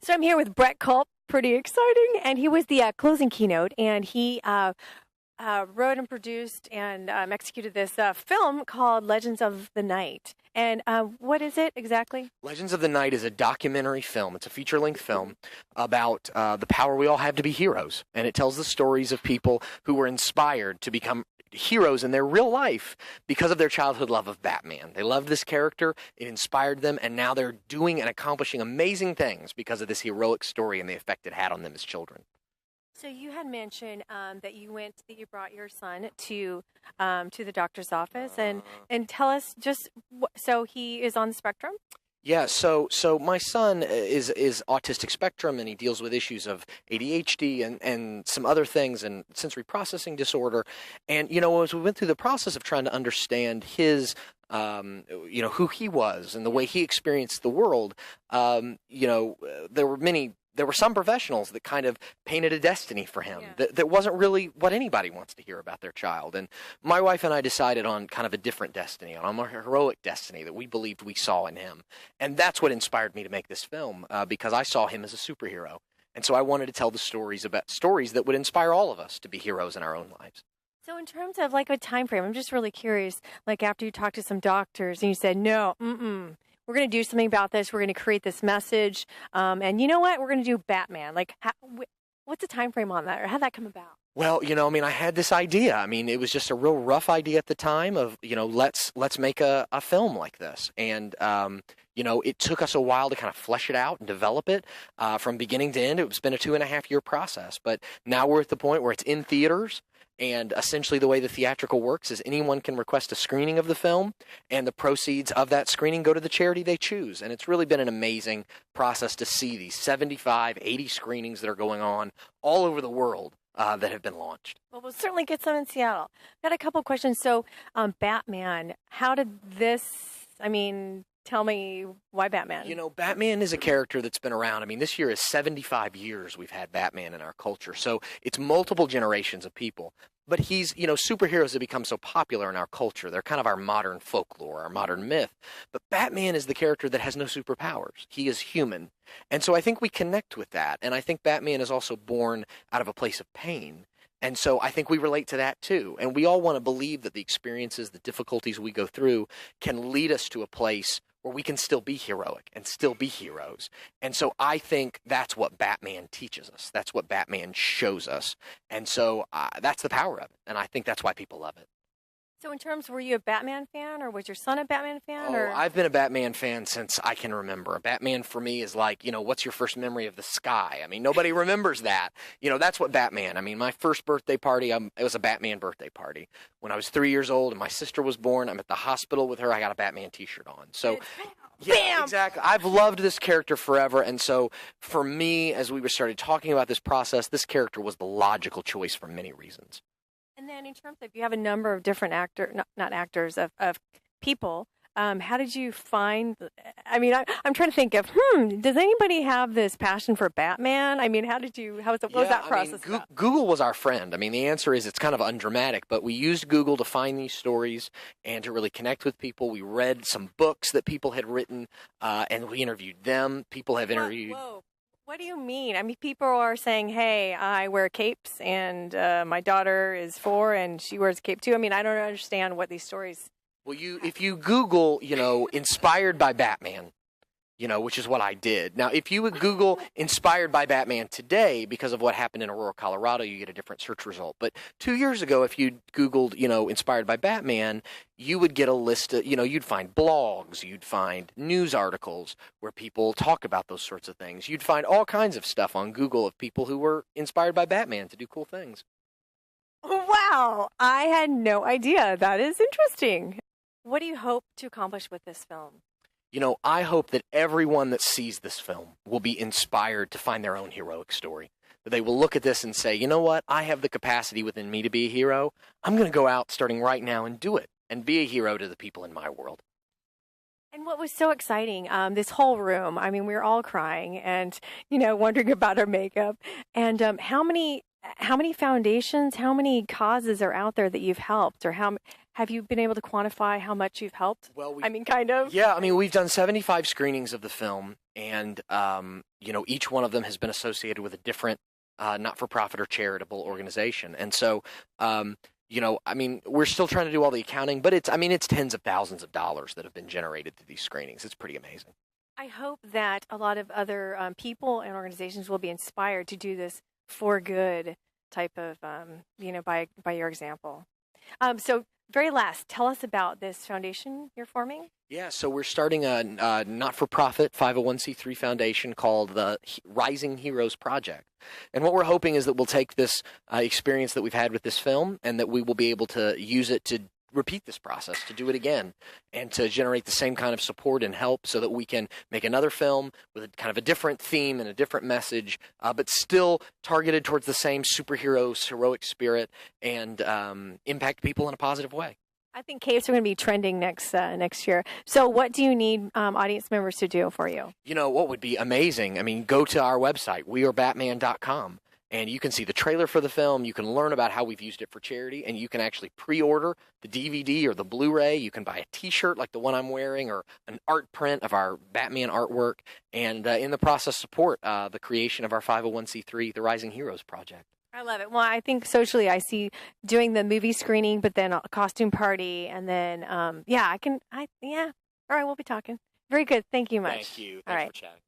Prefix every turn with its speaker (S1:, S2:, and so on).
S1: So I'm here with Brett Culp. Pretty exciting. And he was the closing keynote, and he wrote and produced and executed this film called Legends of the Night. And what is it exactly?
S2: Legends of the Night is a documentary film. It's a feature-length film about the power we all have to be heroes. And it tells the stories of people who were inspired to become heroes in their real life because of their childhood love of Batman. They loved this character, it inspired them, and now they're doing and accomplishing amazing things because of this heroic story and the effect it had on them as children.
S1: So you had mentioned that you brought your son to the doctor's office, and tell us just so he is on the spectrum.
S2: Yeah, so my son is autistic spectrum, and he deals with issues of ADHD and some other things, and sensory processing disorder. And as we went through the process of trying to understand his who he was and the way he experienced the world, there were some professionals that kind of painted a destiny for him that wasn't really what anybody wants to hear about their child. And my wife and I decided on kind of a different destiny, on a more heroic destiny that we believed we saw in him. And that's what inspired me to make this film, because I saw him as a superhero. And so I wanted to tell the stories that would inspire all of us to be heroes in our own lives.
S1: So in terms of like a time frame, I'm just really curious, like after you talked to some doctors and you said, no, we're going to do something about this. We're going to create this message. And you know what? We're going to do Batman. Like, what's the time frame on that? Or how'd that come about?
S2: Well, I had this idea. It was just a real rough idea at the time of, let's make a film like this. And, it took us a while to kind of flesh it out and develop it from beginning to end. It's been a 2.5-year process. But now we're at the point where it's in theaters. And essentially the way the theatrical works is anyone can request a screening of the film, and the proceeds of that screening go to the charity they choose. And it's really been an amazing process to see these 75, 80 screenings that are going on all over the world that have been launched.
S1: Well, we'll certainly get some in Seattle. Got a couple questions. So Batman, how did this, tell me why Batman?
S2: Batman is a character that's been around. This year is 75 years we've had Batman in our culture. So it's multiple generations of people. But he's, superheroes have become so popular in our culture. They're kind of our modern folklore, our modern myth. But Batman is the character that has no superpowers. He is human. And so I think we connect with that. And I think Batman is also born out of a place of pain. And so I think we relate to that too. And we all want to believe that the experiences, the difficulties we go through can lead us to a place where we can still be heroic and still be heroes. And so I think that's what Batman teaches us. That's what Batman shows us. And so that's the power of it. And I think that's why people love it.
S1: So in terms, were you a Batman fan, or was your son a Batman fan?
S2: Oh, I've been a Batman fan since I can remember. Batman for me is like, what's your first memory of the sky? Nobody remembers that. That's what Batman. My first birthday party, it was a Batman birthday party. When I was 3 years old and my sister was born, I'm at the hospital with her. I got a Batman t-shirt on. So, yeah, exactly. I've loved this character forever. And so for me, as we started talking about this process, this character was the logical choice for many reasons.
S1: And then in terms of, you have a number of different of people. How did you find, I'm trying to think of, does anybody have this passion for Batman? What was that process about?
S2: Google was our friend. The answer is it's kind of undramatic, but we used Google to find these stories and to really connect with people. We read some books that people had written, and we interviewed them. People have interviewed...
S1: Whoa. What do you mean? People are saying, hey, I wear capes, and my daughter is 4, and she wears a cape too. I don't understand what these stories...
S2: Well, if you Google, inspired by Batman, which is what I did. Now, if you would Google inspired by Batman today, because of what happened in Aurora, Colorado, you get a different search result. But 2 years ago, if you Googled, inspired by Batman, you would get a list of, you'd find blogs, you'd find news articles where people talk about those sorts of things. You'd find all kinds of stuff on Google of people who were inspired by Batman to do cool things.
S1: Wow, I had no idea. That is interesting. What do you hope to accomplish with this film?
S2: I hope that everyone that sees this film will be inspired to find their own heroic story. That they will look at this and say, you know what? I have the capacity within me to be a hero. I'm going to go out starting right now and do it and be a hero to the people in my world.
S1: And what was so exciting, this whole room, we were all crying and, wondering about our makeup. And how many how many foundations, how many causes are out there that you've helped, or how have you been able to quantify how much you've helped?
S2: Well,
S1: I mean, kind of.
S2: Yeah, I mean, we've done 75 screenings of the film, and each one of them has been associated with a different not-for-profit or charitable organization. And so, I mean, we're still trying to do all the accounting, but it's tens of thousands of dollars that have been generated through these screenings. It's pretty amazing.
S1: I hope that a lot of other people and organizations will be inspired to do this for good type of, by your example. So very last, tell us about this foundation you're forming.
S2: Yeah, so we're starting a not-for-profit 501c3 foundation called the Rising Heroes Project. And what we're hoping is that we'll take this experience that we've had with this film, and that we will be able to use it to repeat this process, to do it again, and to generate the same kind of support and help so that we can make another film with a kind of a different theme and a different message, but still targeted towards the same superhero, heroic spirit, and impact people in a positive way.
S1: I think caves are going to be trending next year. So what do you need audience members to do for you?
S2: What would be amazing? I mean, go to our website, wearebatman.com. And you can see the trailer for the film. You can learn about how we've used it for charity, and you can actually pre-order the DVD or the Blu-ray. You can buy a T-shirt like the one I'm wearing, or an art print of our Batman artwork, and in the process support the creation of our 501c3, the Rising Heroes Project.
S1: I love it. Well, I think socially I see doing the movie screening, but then a costume party, and then, All right, we'll be talking. Very good. Thank you much.
S2: Thank you.
S1: All right.
S2: For chatting.